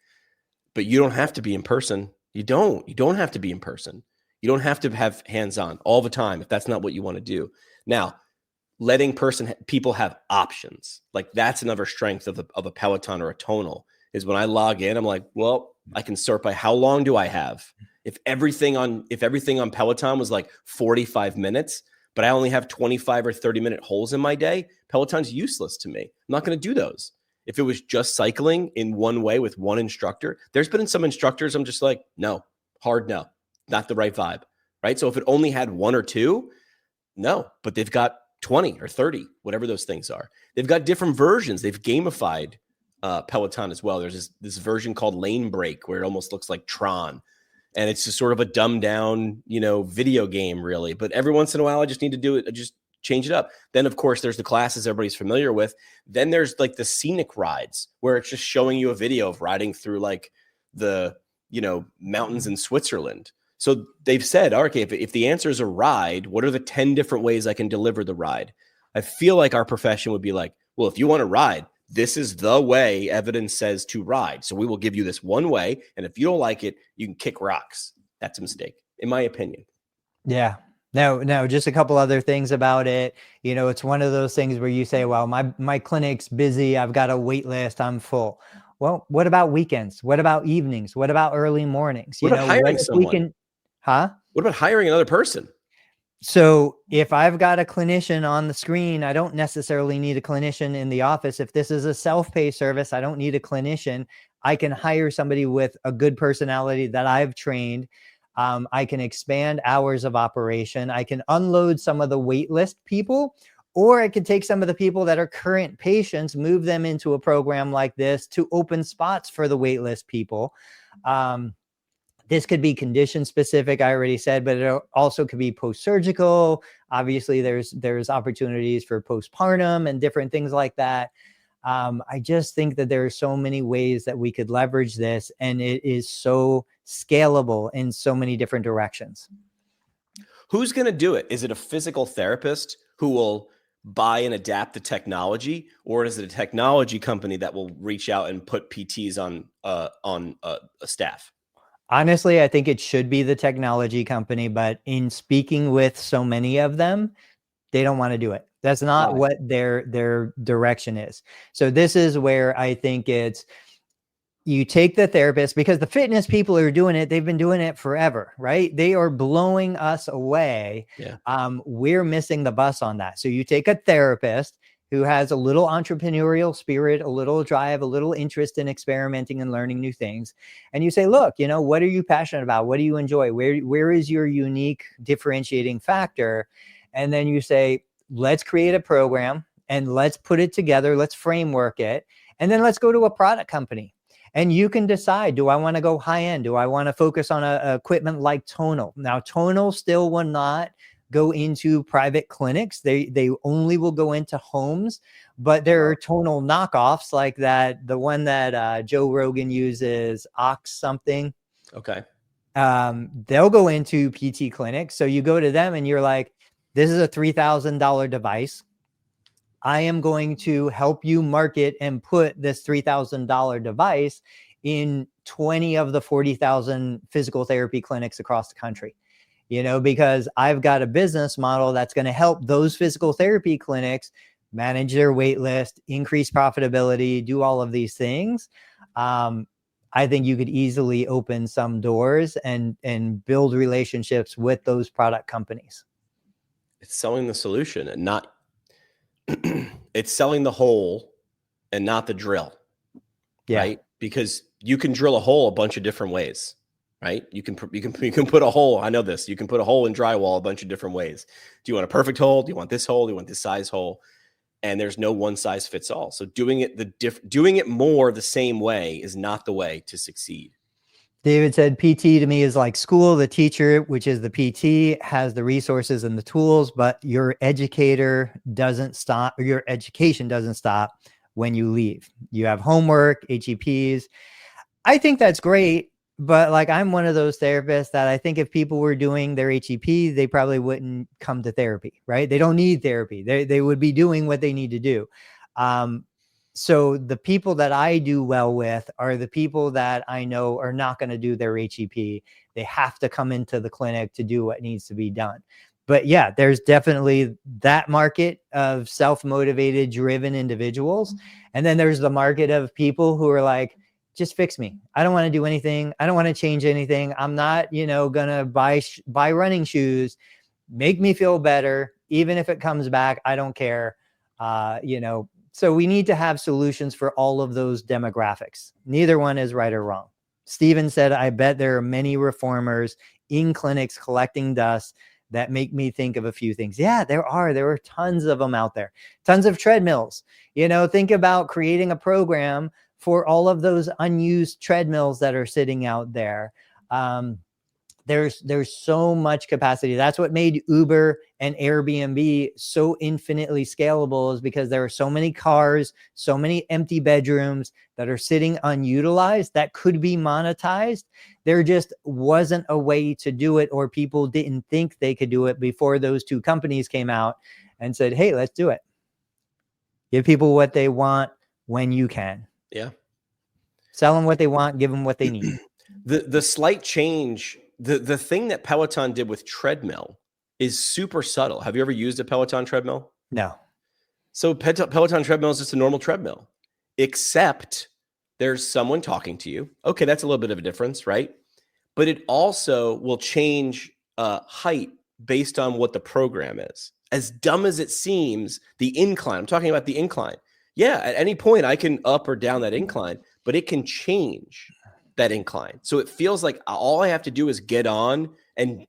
but you don't have to be in person. You don't have to be in person. You don't have to have hands-on all the time if that's not what you want to do. Now, letting people have options, like that's another strength of a Peloton or a Tonal, is when I log in, I'm like, well, I can sort by how long do I have? If everything on Peloton was like 45 minutes, but I only have 25 or 30-minute holes in my day, Peloton's useless to me. I'm not going to do those. If it was just cycling in one way with one instructor, there's been some instructors I'm just like, no, hard no, not the right vibe, right? So if it only had one or two, no, but they've got 20 or 30, whatever those things are. They've got different versions. They've gamified Peloton as well. There's this version called Lane Break where it almost looks like Tron. And it's just sort of a dumbed down, video game really. But every once in a while, I just need to do it. I just change it up. Then of course, there's the classes everybody's familiar with. Then there's like the scenic rides where it's just showing you a video of riding through like the, mountains in Switzerland. So they've said, okay, if the answer is a ride, what are the 10 different ways I can deliver the ride? I feel like our profession would be like, well, if you want to ride, this is the way evidence says to ride. So we will give you this one way. And if you don't like it, you can kick rocks. That's a mistake, in my opinion. Yeah. No, just a couple other things about it. It's one of those things where you say, well, my clinic's busy. I've got a wait list. I'm full. Well, what about weekends? What about evenings? What about early mornings? What about hiring someone? What about hiring another person? So if I've got a clinician on the screen, I don't necessarily need a clinician in the office. If this is a self-pay service, I don't need a clinician. I can hire somebody with a good personality that I've trained. I can expand hours of operation. I can unload some of the wait list people, or I can take some of the people that are current patients, move them into a program like this to open spots for the wait list people. This could be condition specific, I already said, but it also could be post-surgical. Obviously, there's opportunities for postpartum and different things like that. I just think that there are so many ways that we could leverage this, and it is so scalable in so many different directions. Who's going to do it? Is it a physical therapist who will buy and adapt the technology, or is it a technology company that will reach out and put PTs on a staff? Honestly, I think it should be the technology company, but in speaking with so many of them, they don't want to do it. That's not what their direction is. So this is where I think it's, you take the therapist, because the fitness people who are doing it, they've been doing it forever, right? They are blowing us away. Yeah. We're missing the bus on that. So you take a therapist who has a little entrepreneurial spirit, a little drive, a little interest in experimenting and learning new things. And you say, look, what are you passionate about? What do you enjoy? Where is your unique differentiating factor? And then you say, let's create a program and let's put it together. Let's framework it. And then let's go to a product company. And you can decide, do I want to go high end? Do I want to focus on a equipment like Tonal? Now, Tonal still will not go into private clinics. They only will go into homes, but there are tonal knockoffs like that. The one that Joe Rogan uses, Ox something. Okay. They'll go into PT clinics. So you go to them and you're like, this is a $3,000 device. I am going to help you market and put this $3,000 device in 20 of the 40,000 physical therapy clinics across the country, because I've got a business model that's going to help those physical therapy clinics manage their wait list, increase profitability, do all of these things. I think you could easily open some doors and build relationships with those product companies. It's selling the solution and not it's selling the hole and not the drill. Yeah. Right? Because you can drill a hole a bunch of different ways, right? You can put a hole. I know this. You can put a hole in drywall a bunch of different ways. Do you want a perfect hole? Do you want this hole? Do you want this size hole? And there's no one size fits all. So doing it more the same way is not the way to succeed. David said, PT to me is like school. The teacher, which is the PT, has the resources and the tools, but your educator doesn't stop, or your education doesn't stop when you leave. You have homework, HEPs. I think that's great, but like I'm one of those therapists that I think if people were doing their HEP, they probably wouldn't come to therapy, right? They don't need therapy. They would be doing what they need to do. So the people that I do well with are the people that I know are not going to do their HEP. They have to come into the clinic to do what needs to be done. But yeah, there's definitely that market of self-motivated, driven individuals. And then there's the market of people who are like, just fix me. I don't want to do anything. I don't want to change anything. I'm not, going to buy running shoes. Make me feel better. Even if it comes back, I don't care. So we need to have solutions for all of those demographics. Neither one is right or wrong. Steven said, I bet there are many reformers in clinics collecting dust that make me think of a few things. Yeah, there are tons of them out there. Tons of treadmills. Think about creating a program for all of those unused treadmills that are sitting out there. There's so much capacity. That's what made Uber and Airbnb so infinitely scalable, is because there are so many cars, so many empty bedrooms that are sitting unutilized that could be monetized. There just wasn't a way to do it, or people didn't think they could do it before those two companies came out and said, hey, let's do it. Give people what they want when you can. Yeah. Sell them what they want, give them what they need. The slight change, the thing that Peloton did with treadmill is super subtle. Have you ever used a Peloton treadmill? No. So Peloton treadmill is just a normal treadmill, except there's someone talking to you. Okay, that's a little bit of a difference, right? But it also will change height based on what the program is. As dumb as it seems, the incline, I'm talking about the incline. Yeah, at any point I can up or down that incline, but it can change that incline. So it feels like all I have to do is get on and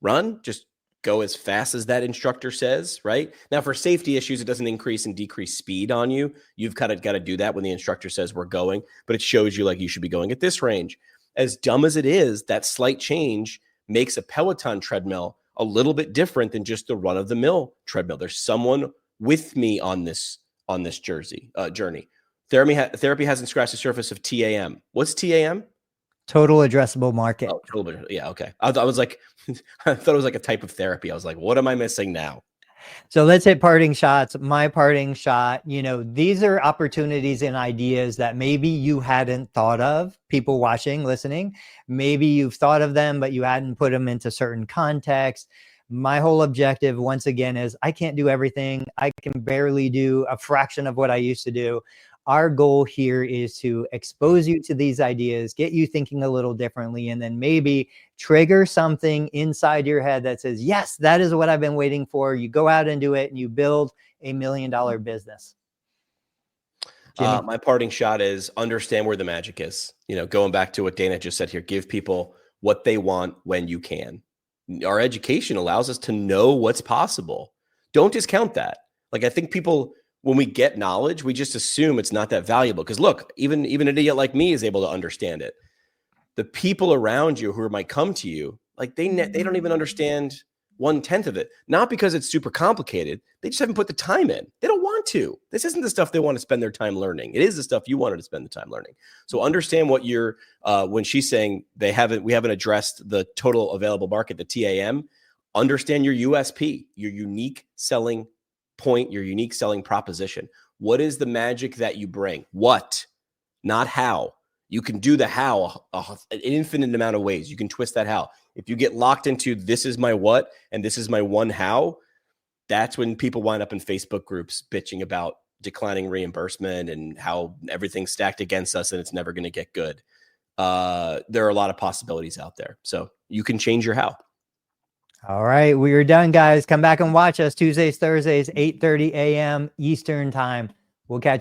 run, just go as fast as that instructor says, right? Now for safety issues, it doesn't increase and decrease speed on you. You've kind of got to do that when the instructor says we're going, but it shows you like you should be going at this range. As dumb as it is, that slight change makes a Peloton treadmill a little bit different than just the run-of-the-mill treadmill. There's someone with me on this journey. Therapy hasn't scratched the surface of TAM. What's TAM? Total addressable market. Oh, yeah, okay. I was like, I thought it was like a type of therapy. I was like, what am I missing now? So let's hit parting shots. My parting shot, these are opportunities and ideas that maybe you hadn't thought of, people watching, listening. Maybe you've thought of them, but you hadn't put them into certain contexts. My whole objective, once again, is I can't do everything. I can barely do a fraction of what I used to do. Our goal here is to expose you to these ideas, get you thinking a little differently, and then maybe trigger something inside your head that says, yes, that is what I've been waiting for. You go out and do it, and you build $1 million business. My parting shot is understand where the magic is. Going back to what Dana just said here, give people what they want when you can. Our education allows us to know what's possible. Don't discount that. Like, I think people, when we get knowledge, we just assume it's not that valuable. Because look, even an idiot like me is able to understand it. The people around you who might come to you, like they don't even understand 1/10 of it, not because it's super complicated. They just haven't put the time in. They don't want to. This isn't the stuff they want to spend their time learning. It is the stuff you wanted to spend the time learning. So understand what you're, when she's saying we haven't addressed the total available market, the TAM, understand your USP, your unique selling point, your unique selling proposition. What is the magic that you bring? What, not how. You can do the how an infinite amount of ways. You can twist that how. If you get locked into this is my what and this is my one how, that's when people wind up in Facebook groups bitching about declining reimbursement and how everything's stacked against us and it's never going to get good. There are a lot of possibilities out there. So you can change your how. All right, we are done, guys. Come back and watch us Tuesdays, Thursdays, 8:30 a.m. Eastern time. We'll catch you.